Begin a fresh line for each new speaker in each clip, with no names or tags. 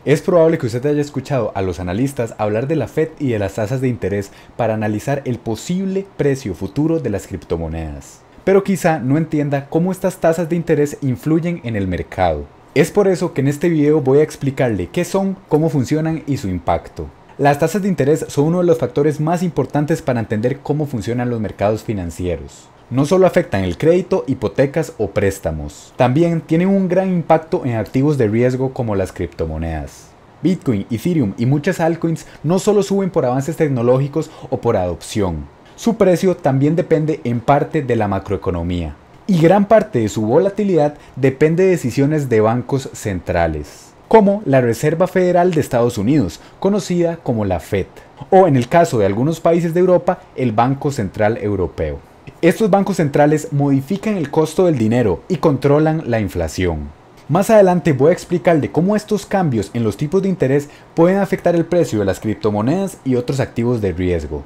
Es probable que usted haya escuchado a los analistas hablar de la Fed y de las tasas de interés para analizar el posible precio futuro de las criptomonedas, pero quizá no entienda cómo estas tasas de interés influyen en el mercado. Es por eso que en este video voy a explicarle qué son, cómo funcionan y su impacto. Las tasas de interés son uno de los factores más importantes para entender cómo funcionan los mercados financieros. No solo afectan el crédito, hipotecas o préstamos, también tienen un gran impacto en activos de riesgo como las criptomonedas. Bitcoin, Ethereum y muchas altcoins no solo suben por avances tecnológicos o por adopción. Su precio también depende en parte de la macroeconomía. Y gran parte de su volatilidad depende de decisiones de bancos centrales, como la Reserva Federal de Estados Unidos, conocida como la Fed, o en el caso de algunos países de Europa, el Banco Central Europeo. Estos bancos centrales modifican el costo del dinero y controlan la inflación. Más adelante voy a explicarle cómo estos cambios en los tipos de interés pueden afectar el precio de las criptomonedas y otros activos de riesgo.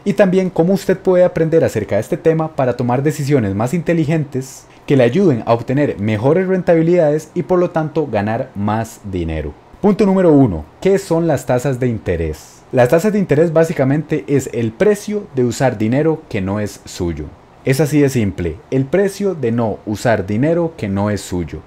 Y también cómo usted puede aprender acerca de este tema para tomar decisiones más inteligentes que le ayuden a obtener mejores rentabilidades y por lo tanto ganar más dinero. Punto número 1. ¿Qué son las tasas de interés? Las tasas de interés básicamente es el precio de usar dinero que no es suyo. Es así de simple, el precio de no usar dinero que no es suyo.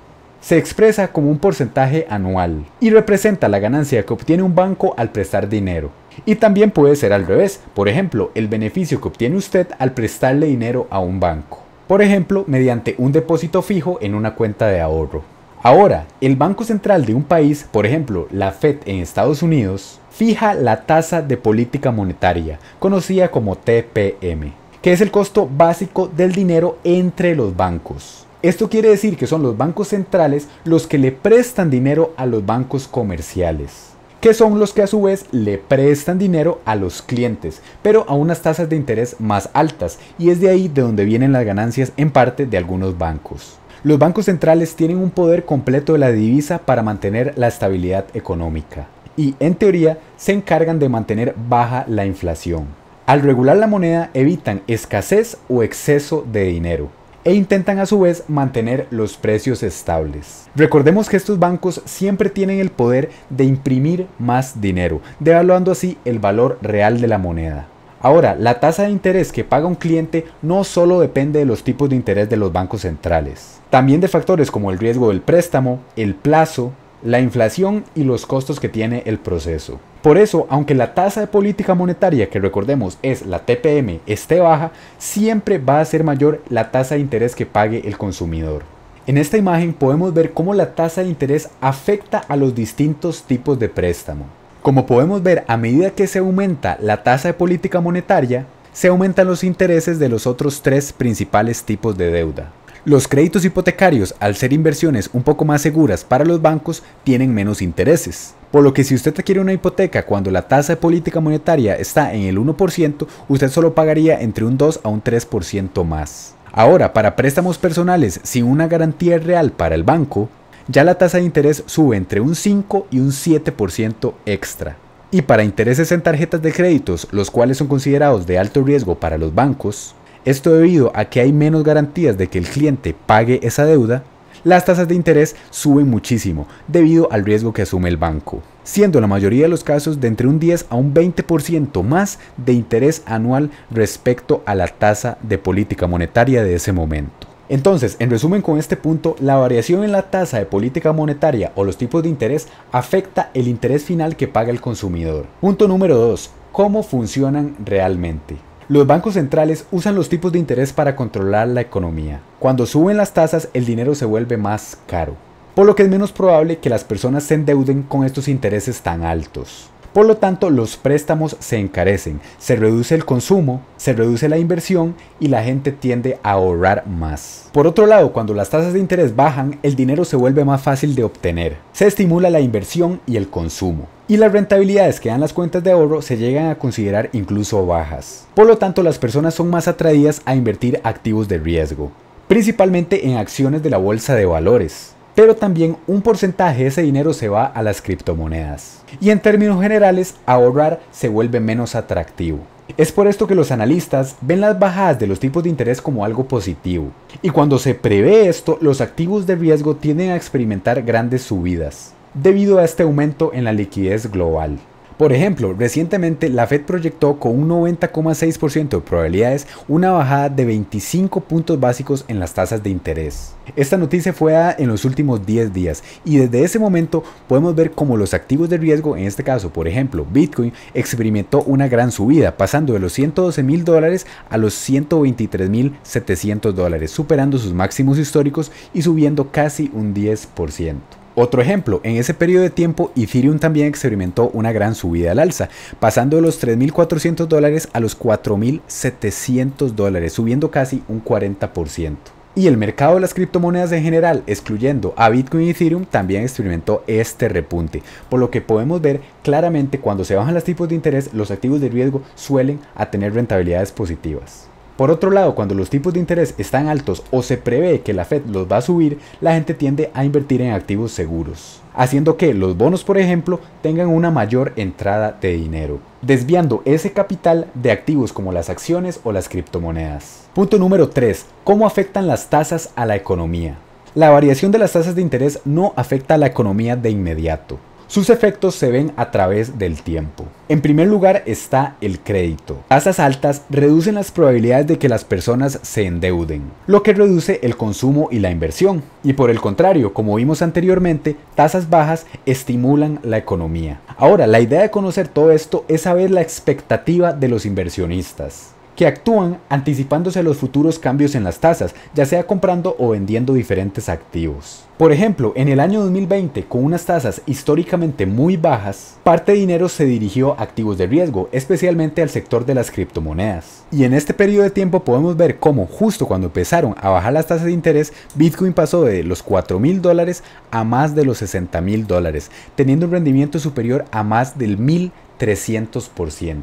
Se expresa como un porcentaje anual y representa la ganancia que obtiene un banco al prestar dinero. Y también puede ser al revés, por ejemplo, el beneficio que obtiene usted al prestarle dinero a un banco. Por ejemplo, mediante un depósito fijo en una cuenta de ahorro. Ahora, el Banco Central de un país, por ejemplo, la Fed en Estados Unidos, fija la tasa de política monetaria, conocida como TPM, que es el costo básico del dinero entre los bancos. Esto quiere decir que son los bancos centrales los que le prestan dinero a los bancos comerciales, que son los que a su vez le prestan dinero a los clientes, pero a unas tasas de interés más altas, y es de ahí de donde vienen las ganancias en parte de algunos bancos. Los bancos centrales tienen un poder completo de la divisa para mantener la estabilidad económica y, en teoría, se encargan de mantener baja la inflación. Al regular la moneda evitan escasez o exceso de dinero e intentan a su vez mantener los precios estables. Recordemos que estos bancos siempre tienen el poder de imprimir más dinero, devaluando así el valor real de la moneda. Ahora, la tasa de interés que paga un cliente no solo depende de los tipos de interés de los bancos centrales, también de factores como el riesgo del préstamo, el plazo, la inflación y los costos que tiene el proceso. Por eso, aunque la tasa de política monetaria, que recordemos es la TPM, esté baja, siempre va a ser mayor la tasa de interés que pague el consumidor. En esta imagen podemos ver cómo la tasa de interés afecta a los distintos tipos de préstamo. Como podemos ver, a medida que se aumenta la tasa de política monetaria, se aumentan los intereses de los otros tres principales tipos de deuda. Los créditos hipotecarios, al ser inversiones un poco más seguras para los bancos, tienen menos intereses. Por lo que si usted adquiere una hipoteca cuando la tasa de política monetaria está en el 1%, usted solo pagaría entre un 2 a un 3% más. Ahora, para préstamos personales sin una garantía real para el banco, ya la tasa de interés sube entre un 5 y un 7% extra. Y para intereses en tarjetas de créditos, los cuales son considerados de alto riesgo para los bancos, esto debido a que hay menos garantías de que el cliente pague esa deuda, las tasas de interés suben muchísimo debido al riesgo que asume el banco, siendo en la mayoría de los casos de entre un 10 a un 20% más de interés anual respecto a la tasa de política monetaria de ese momento. Entonces, en resumen con este punto, la variación en la tasa de política monetaria o los tipos de interés afecta el interés final que paga el consumidor. Punto número 2. ¿Cómo funcionan realmente? Los bancos centrales usan los tipos de interés para controlar la economía. Cuando suben las tasas, el dinero se vuelve más caro, por lo que es menos probable que las personas se endeuden con estos intereses tan altos. Por lo tanto, los préstamos se encarecen, se reduce el consumo, se reduce la inversión y la gente tiende a ahorrar más. Por otro lado, cuando las tasas de interés bajan, el dinero se vuelve más fácil de obtener. Se estimula la inversión y el consumo. Y las rentabilidades que dan las cuentas de ahorro se llegan a considerar incluso bajas. Por lo tanto, las personas son más atraídas a invertir activos de riesgo, principalmente en acciones de la bolsa de valores. Pero también un porcentaje de ese dinero se va a las criptomonedas. Y en términos generales, ahorrar se vuelve menos atractivo. Es por esto que los analistas ven las bajadas de los tipos de interés como algo positivo. Y cuando se prevé esto, los activos de riesgo tienden a experimentar grandes subidas. debido a este aumento en la liquidez global. Por ejemplo, recientemente la Fed proyectó con un 90,6% de probabilidades una bajada de 25 puntos básicos en las tasas de interés. Esta noticia fue dada en los últimos 10 días y desde ese momento podemos ver cómo los activos de riesgo, en este caso por ejemplo Bitcoin, experimentó una gran subida, pasando de los $112,000 a los $123,700, superando sus máximos históricos y subiendo casi un 10%. Otro ejemplo, en ese periodo de tiempo Ethereum también experimentó una gran subida al alza, pasando de los $3,400 a los $4,700, subiendo casi un 40%. Y el mercado de las criptomonedas en general, excluyendo a Bitcoin y Ethereum, también experimentó este repunte, por lo que podemos ver claramente cuando se bajan los tipos de interés, los activos de riesgo suelen tener rentabilidades positivas. Por otro lado, cuando los tipos de interés están altos o se prevé que la Fed los va a subir, la gente tiende a invertir en activos seguros, haciendo que los bonos, por ejemplo, tengan una mayor entrada de dinero, desviando ese capital de activos como las acciones o las criptomonedas. Punto número 3. ¿Cómo afectan las tasas a la economía? La variación de las tasas de interés no afecta a la economía de inmediato. Sus efectos se ven a través del tiempo. En primer lugar está el crédito. Tasas altas reducen las probabilidades de que las personas se endeuden, lo que reduce el consumo y la inversión. Y por el contrario, como vimos anteriormente, tasas bajas estimulan la economía. Ahora, la idea de conocer todo esto es saber la expectativa de los inversionistas, que actúan anticipándose a los futuros cambios en las tasas, ya sea comprando o vendiendo diferentes activos. Por ejemplo, en el año 2020, con unas tasas históricamente muy bajas, parte de dinero se dirigió a activos de riesgo, especialmente al sector de las criptomonedas. Y en este periodo de tiempo podemos ver cómo justo cuando empezaron a bajar las tasas de interés, Bitcoin pasó de los $4,000 a más de los $60,000, teniendo un rendimiento superior a más del 1.300%.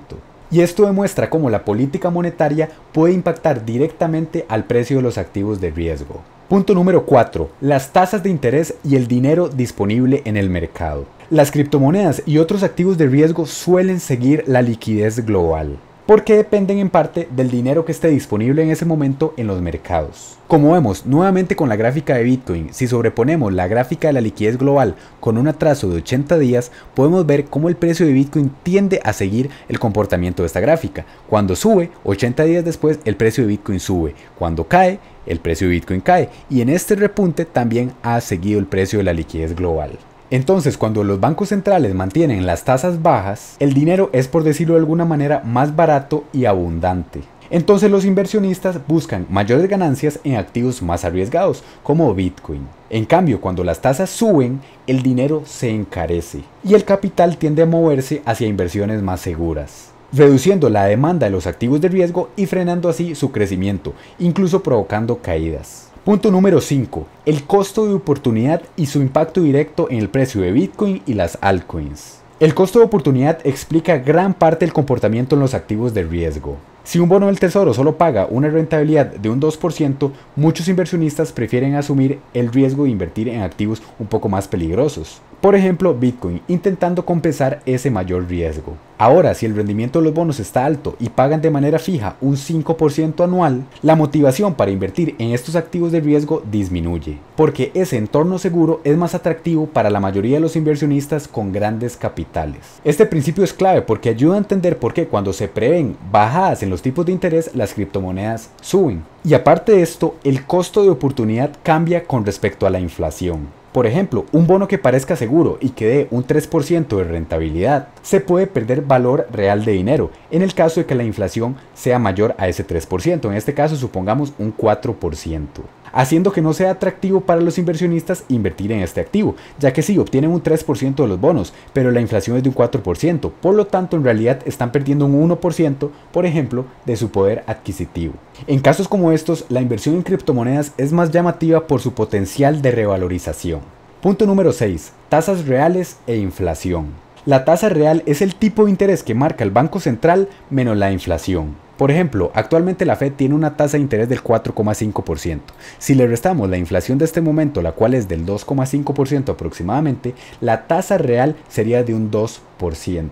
Y esto demuestra cómo la política monetaria puede impactar directamente al precio de los activos de riesgo. Punto número 4. Las tasas de interés y el dinero disponible en el mercado. Las criptomonedas y otros activos de riesgo suelen seguir la liquidez global, porque dependen en parte del dinero que esté disponible en ese momento en los mercados. Como vemos nuevamente con la gráfica de Bitcoin, si sobreponemos la gráfica de la liquidez global con un atraso de 80 días, podemos ver cómo el precio de Bitcoin tiende a seguir el comportamiento de esta gráfica. Cuando sube, 80 días después el precio de Bitcoin sube. Cuando cae, el precio de Bitcoin cae. Y en este repunte también ha seguido el precio de la liquidez global. Entonces, cuando los bancos centrales mantienen las tasas bajas, el dinero es, por decirlo de alguna manera, más barato y abundante. Entonces los inversionistas buscan mayores ganancias en activos más arriesgados, como Bitcoin. En cambio, cuando las tasas suben, el dinero se encarece y el capital tiende a moverse hacia inversiones más seguras, reduciendo la demanda de los activos de riesgo y frenando así su crecimiento, incluso provocando caídas. Punto número 5. El costo de oportunidad y su impacto directo en el precio de Bitcoin y las altcoins. El costo de oportunidad explica gran parte del comportamiento en los activos de riesgo. Si un bono del tesoro solo paga una rentabilidad de un 2%, muchos inversionistas prefieren asumir el riesgo de invertir en activos un poco más peligrosos. Por ejemplo, Bitcoin, intentando compensar ese mayor riesgo. Ahora, si el rendimiento de los bonos está alto y pagan de manera fija un 5% anual, la motivación para invertir en estos activos de riesgo disminuye, porque ese entorno seguro es más atractivo para la mayoría de los inversionistas con grandes capitales. Este principio es clave porque ayuda a entender por qué cuando se prevén bajadas en los tipos de interés, las criptomonedas suben. Y aparte de esto, el costo de oportunidad cambia con respecto a la inflación. Por ejemplo, un bono que parezca seguro y que dé un 3% de rentabilidad, se puede perder valor real de dinero en el caso de que la inflación sea mayor a ese 3%, en este caso supongamos un 4%, haciendo que no sea atractivo para los inversionistas invertir en este activo, ya que sí, obtienen un 3% de los bonos, pero la inflación es de un 4%, por lo tanto en realidad están perdiendo un 1%, por ejemplo, de su poder adquisitivo. En casos como estos, la inversión en criptomonedas es más llamativa por su potencial de revalorización. Punto número 6. Tasas reales e inflación. La tasa real es el tipo de interés que marca el Banco Central menos la inflación. Por ejemplo, actualmente la Fed tiene una tasa de interés del 4,5%. Si le restamos la inflación de este momento, la cual es del 2,5% aproximadamente, la tasa real sería de un 2%.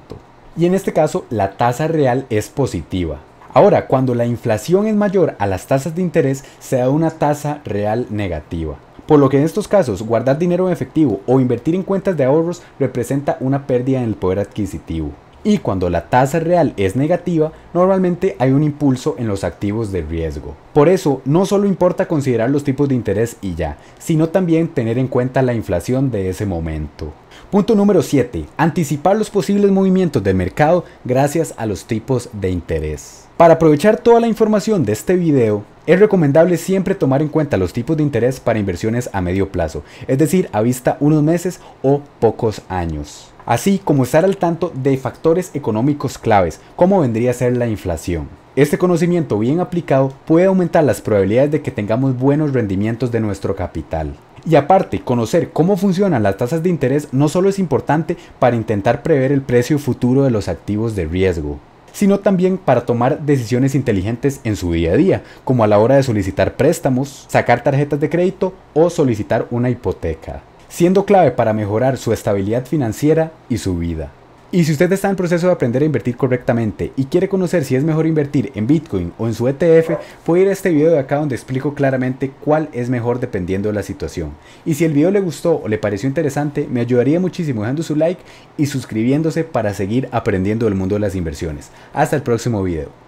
Y en este caso, la tasa real es positiva. Ahora, cuando la inflación es mayor a las tasas de interés, se da una tasa real negativa. por lo que en estos casos guardar dinero en efectivo o invertir en cuentas de ahorros representa una pérdida en el poder adquisitivo. Y cuando la tasa real es negativa, normalmente hay un impulso en los activos de riesgo. Por eso, no solo importa considerar los tipos de interés y ya, sino también tener en cuenta la inflación de ese momento. Punto número 7. Anticipar los posibles movimientos del mercado gracias a los tipos de interés. Para aprovechar toda la información de este video, es recomendable siempre tomar en cuenta los tipos de interés para inversiones a medio plazo, es decir, a vista unos meses o pocos años. Así como estar al tanto de factores económicos claves, como vendría a ser la inflación. Este conocimiento bien aplicado puede aumentar las probabilidades de que tengamos buenos rendimientos de nuestro capital. Y aparte, conocer cómo funcionan las tasas de interés no solo es importante para intentar prever el precio futuro de los activos de riesgo, sino también para tomar decisiones inteligentes en su día a día, como a la hora de solicitar préstamos, sacar tarjetas de crédito o solicitar una hipoteca, siendo clave para mejorar su estabilidad financiera y su vida. Y si usted está en proceso de aprender a invertir correctamente y quiere conocer si es mejor invertir en Bitcoin o en su ETF, puede ir a este video de acá donde explico claramente cuál es mejor dependiendo de la situación. Y si el video le gustó o le pareció interesante, me ayudaría muchísimo dejando su like y suscribiéndose para seguir aprendiendo del mundo de las inversiones. Hasta el próximo video.